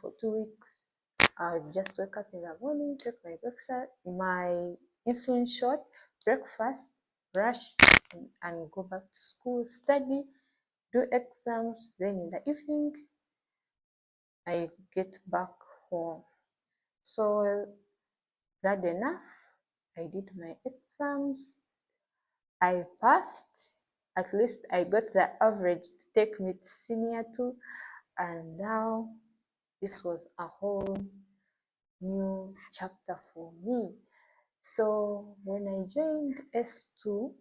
for 2 weeks. I just wake up in the morning, take my breakfast, my insulin shot, breakfast, brush, and go back to school, study, do exams. Then in the evening, I get back home. So that enough. I did my exams. I passed. At least I got the average to take me to senior 2, and now this was a whole new chapter for me. So when I joined S2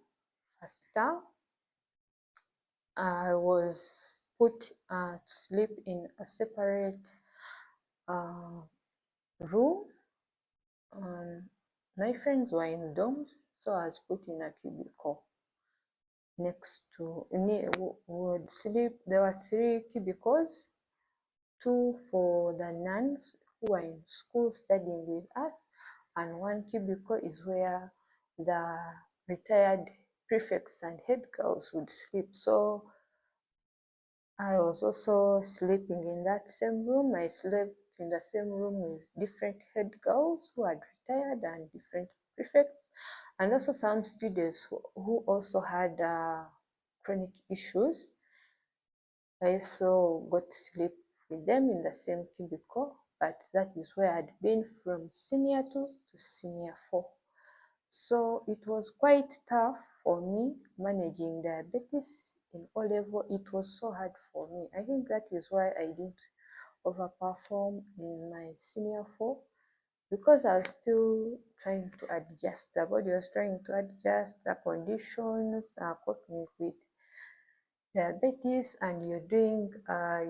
first term, I was put to sleep in a separate room. My friends were in dorms, so I was put in a cubicle next to would sleep. There were 3 cubicles, 2 for the nuns who were in school studying with us, and 1 cubicle is where the retired prefects and head girls would sleep. So I was also sleeping in that same room. I slept in the same room with different head girls who had retired and different prefects, and also some students who also had chronic issues. I also got to sleep with them in the same cubicle, but that is where I'd been from senior 2 to senior 4. So it was quite tough for me managing diabetes in O level. It was so hard for me. I think that is why I didn't overperform in my senior 4, because I was still trying to adjust. The body was trying to adjust the conditions, coping with diabetes, and you're doing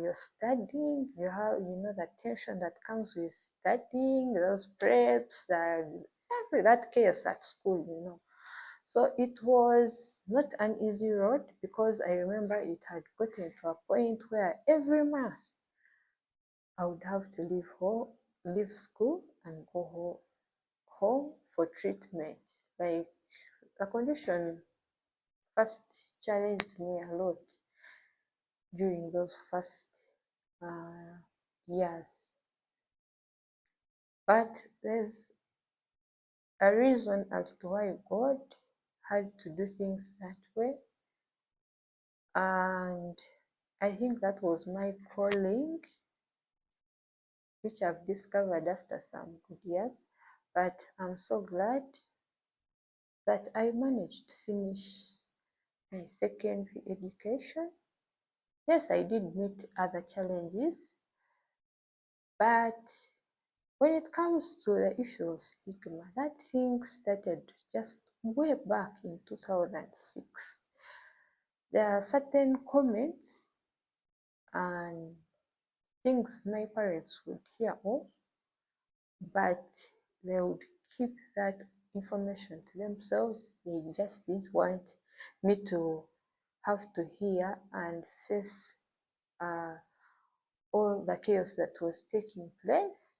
you're studying. You have the tension that comes with studying, those preps, that chaos at school. So it was not an easy road, because I remember it had gotten to a point where every month I would have to leave school and go home for treatment. Like, the condition first challenged me a lot during those first years. But there's a reason as to why God had to do things that way, and I think that was my calling, which I've discovered after some good years. But I'm so glad that I managed to finish my secondary education. Yes, I did meet other challenges, but when it comes to the issue of stigma, that thing started just way back in 2006. There are certain comments and things my parents would hear of, but they would keep that information to themselves. They just didn't want me to have to hear and face all the chaos that was taking place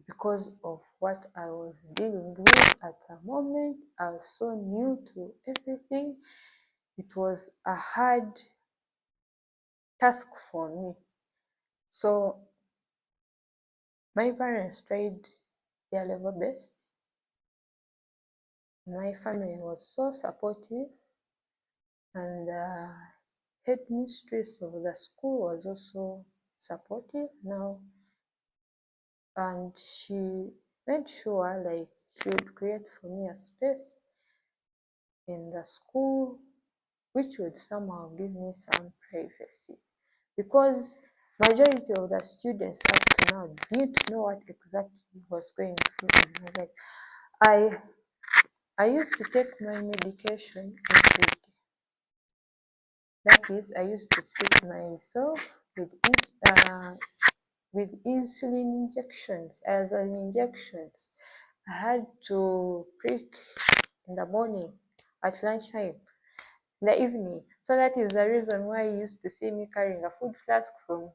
because of what I was dealing with at the moment. I was so new to everything. It was a hard task for me. So my parents tried their level best. My family was so supportive, and the headmistress of the school was also supportive now, and she made sure, like, she would create for me a space in the school which would somehow give me some privacy, because majority of the students up to now didn't know what exactly was going through in my life. I used to take my medication every day. That is, I used to treat myself with insulin injections. As an injections, I had to prick in the morning, at lunchtime, in the evening. So that is the reason why you used to see me carrying a food flask from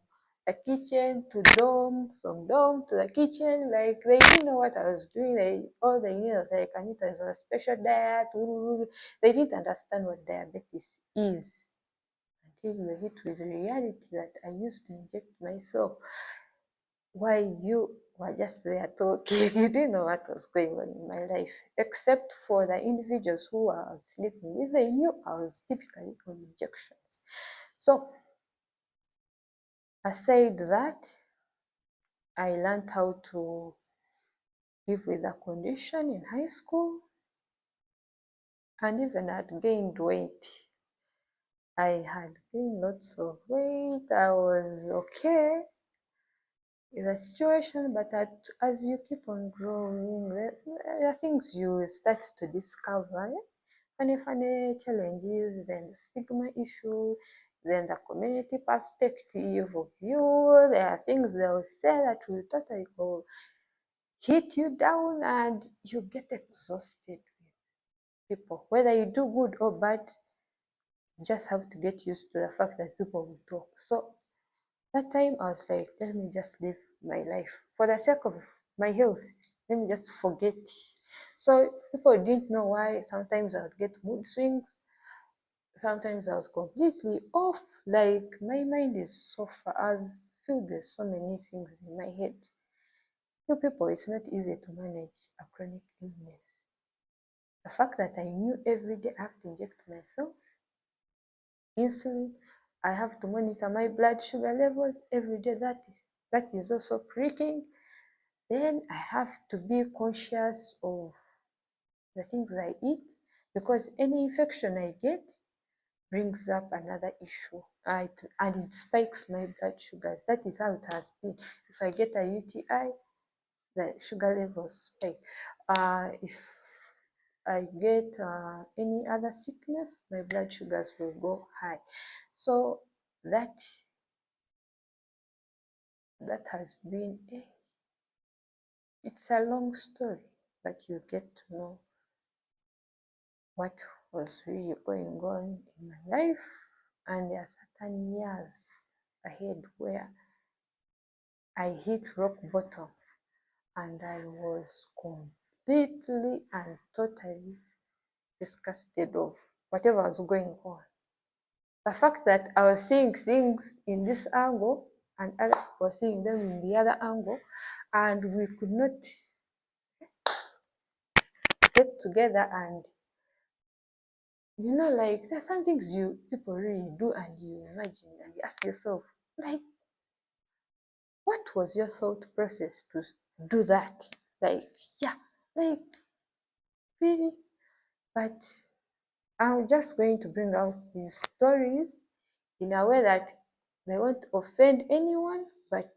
the kitchen to dorm, from dorm to the kitchen. Like, they didn't know what I was doing. All they knew was, like, Anita is on a special diet. They didn't understand what diabetes is until you hit with the reality that I used to inject myself. while you were just there talking. You didn't know what was going on in my life, except for the individuals who I was sleeping with. They knew I was typically on injections. So aside that, I learned how to live with the condition in high school, and even had gained weight. I had gained lots of weight. I was okay in the situation, but as you keep on growing, there are things you start to discover. Funny challenges, then the stigma issue, then the community perspective of you. There are things they will say that will totally go hit you down, and you get exhausted with people. Whether you do good or bad, you just have to get used to the fact that people will talk. So that time I was like, let me just live my life for the sake of my health. Let me just forget. So people didn't know why. Sometimes I would get mood swings. Sometimes I was completely off. Like my mind is so far. I feel there's so many things in my head. You people, it's not easy to manage a chronic illness. The fact that I knew every day I have to inject myself insulin, I have to monitor my blood sugar levels every day. That is also pricking. Then I have to be conscious of the things I eat, because any infection I get brings up another issue, and it spikes my blood sugars. That is how it has been. If I get a UTI, the sugar levels spike. If I get any other sickness, my blood sugars will go high. So that has been it's a long story, but you get to know what was really going on in my life. And there are certain years ahead where I hit rock bottom, and I was completely and totally disgusted of whatever was going on. The fact that I was seeing things in this angle and others were seeing them in the other angle, and we could not get together. And like, there are some things people really do, and you imagine and you ask yourself, like, what was your thought process to do that? Like, yeah, like, really. But I'm just going to bring out these stories in a way that they won't offend anyone, but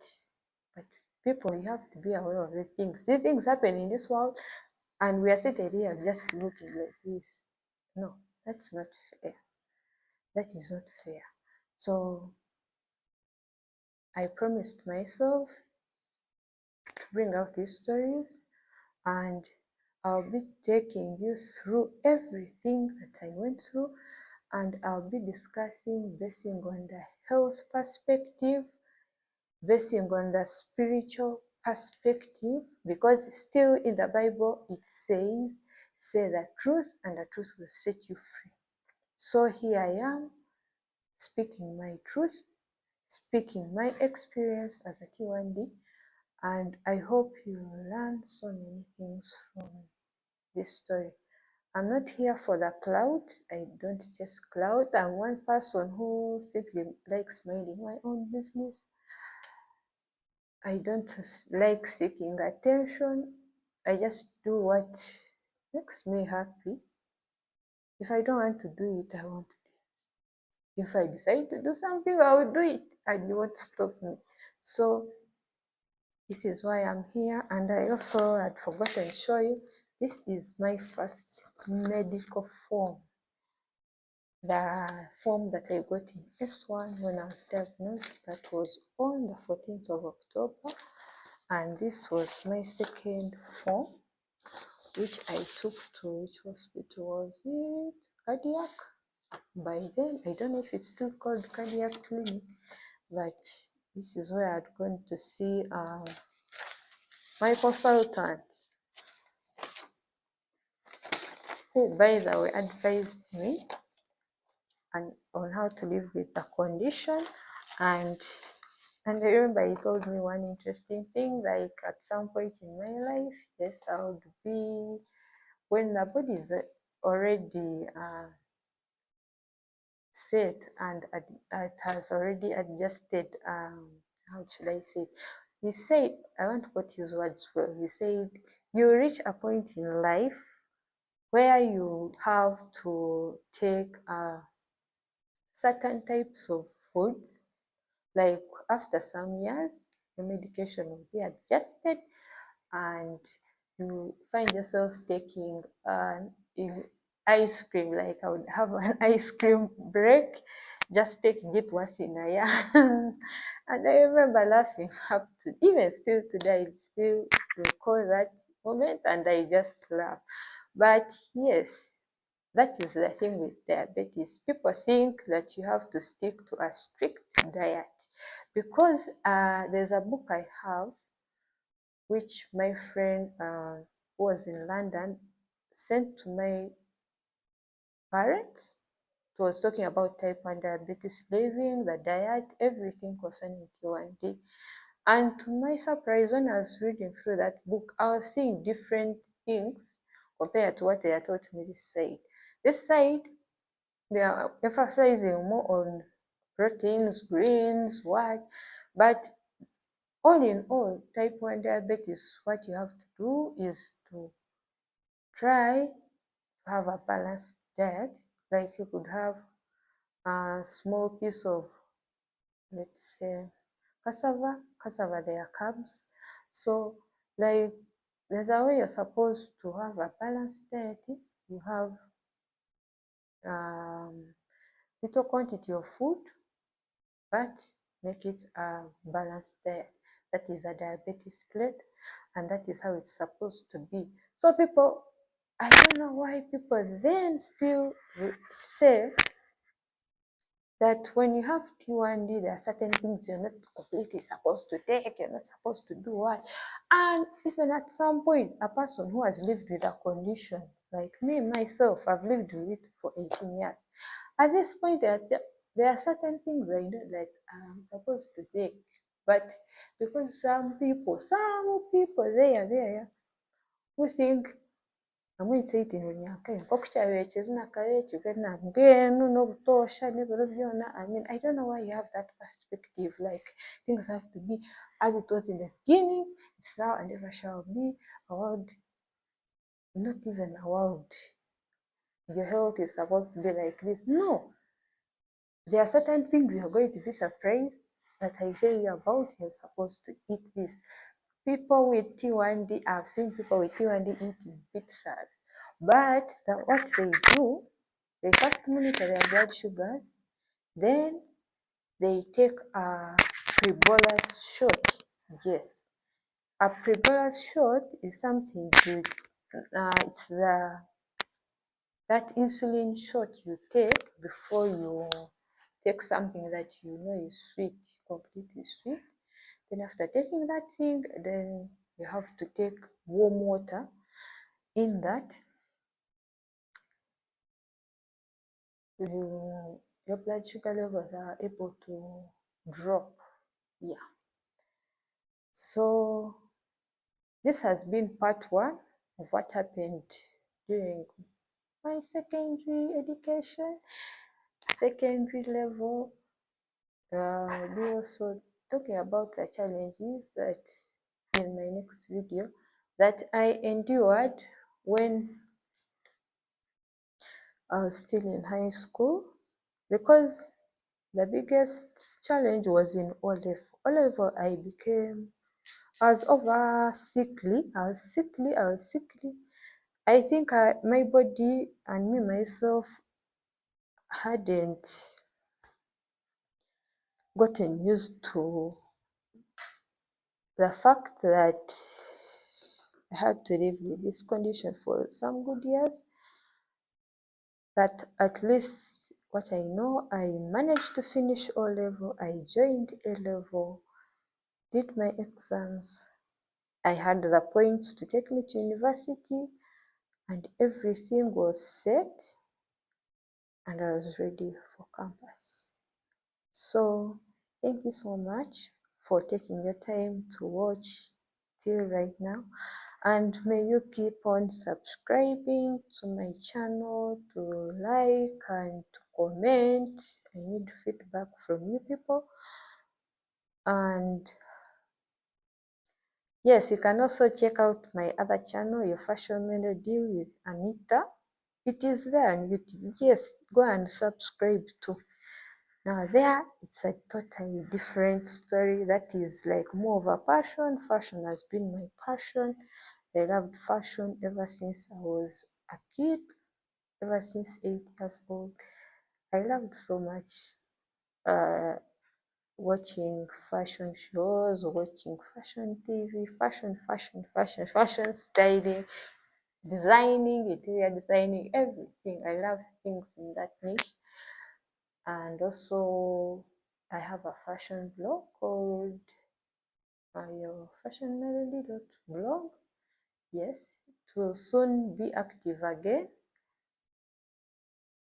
people, you have to be aware of these things. These things happen in this world, and we are sitting here just looking like this. No, that's not fair. That is not fair. So I promised myself to bring out these stories, and I'll be taking you through everything that I went through, and I'll be discussing basing on the health perspective, basing on the spiritual perspective, because still in the Bible it says, say the truth and the truth will set you free. So here I am, speaking my truth, speaking my experience as a T1D, and I hope you learn so many things from this story. I'm not here for the clout. I don't chase clout. I'm one person who simply likes minding my own business. I don't like seeking attention. I just do what makes me happy. If I don't want to do it, I won't do it. If I decide to do something, I will do it, and you won't stop me. So this is why I'm here. And I also had forgotten to show you, this is my first medical form. The form that I got in S1 when I was diagnosed, that was on the 14th of October. And this was my second form, which I took to, which hospital was it? Cardiac. By then, I don't know if it's still called Cardiac Clinic, but this is where I'd gone to see my consultant, who, by the way, advised me on how to live with the condition. And And I remember he told me one interesting thing, like at some point in my life, yes, I would be, when the body is already set and it has already adjusted, how should I say it? He said, I want to quote his words well. He said, you reach a point in life where you have to take certain types of foods, like after some years, the medication will be adjusted and you find yourself taking ice cream. Like I would have an ice cream break, just taking it once in a year. And I remember laughing up to, even still today, I still recall that moment and I just laugh. But yes, that is the thing with diabetes. People think that you have to stick to a strict diet because there's a book I have which my friend who was in London sent to my parents. It was talking about type 1 diabetes, living, the diet, everything concerning T1D. And to my surprise, when I was reading through that book, I was seeing different things compared to what they had taught me this side. This side, they are emphasizing more on proteins, greens, what, but all in all, type 1 diabetes, what you have to do is to try to have a balanced diet. Like you could have a small piece of, let's say, cassava, they are carbs. So, like, there's a way you're supposed to have a balanced diet. You have little quantity of food, but make it a balanced diet. That is a diabetes plate, and that is how it's supposed to be. So people, I don't know why people then still say that when you have T1D, there are certain things you're not completely supposed to take, you're not supposed to do what. And even at some point, a person who has lived with a condition, like me, myself, I've lived with it for 18 years. At this point, there are certain things I know that I'm supposed to take. But because some people there who think amwitsaitini nyakaye mpokukyabekyezi nakayekyeze nambenu n'obutosha n'ebiro byona. I mean, I don't know why you have that perspective, like things have to be as it was in the beginning, it's now and ever shall be. A world, not even a world, your health is supposed to be like this. No, there are certain things you're going to be surprised that I tell you about. You're supposed to eat this. People with T1D, I've seen people with T1D eating pizzas, but what they do, they first monitor their blood sugars, then they take a pre-bolus shot. Yes, a pre-bolus shot is something good. It's that insulin shot you take before you take something that you know is sweet, completely sweet. Then after taking that thing, then you have to take warm water. In that, your blood sugar levels are able to drop. Yeah. So this has been part one of what happened during my secondary education, secondary level. We also talking about the challenges that in my next video that I endured when I was still in high school, because the biggest challenge was in O level. O level, I was over sickly. I was sickly. I think my body and me myself hadn't gotten used to the fact that I had to live with this condition for some good years. But at least what I know, I managed to finish O level. I joined A level, did my exams. I had the points to take me to university, and everything was set, and I was ready for campus. So thank you so much for taking your time to watch till right now. And may you keep on subscribing to my channel, to like and to comment. I need feedback from you people. And yes, you can also check out my other channel, Your Fashion Melody with Anita. It is there on YouTube. Yes, go and subscribe too. Now there, it's a totally different story. That is like more of a passion. Fashion has been my passion. I loved fashion ever since I was a kid, ever since 8 years old. I loved so much uh, watching fashion shows, watching fashion TV, fashion styling, designing, interior designing, everything. I love things in that niche. And also, I have a fashion blog called Your Fashion Melody.blog. Yes, it will soon be active again.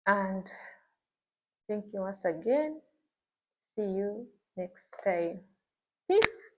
And thank you once again. See you next time. Peace.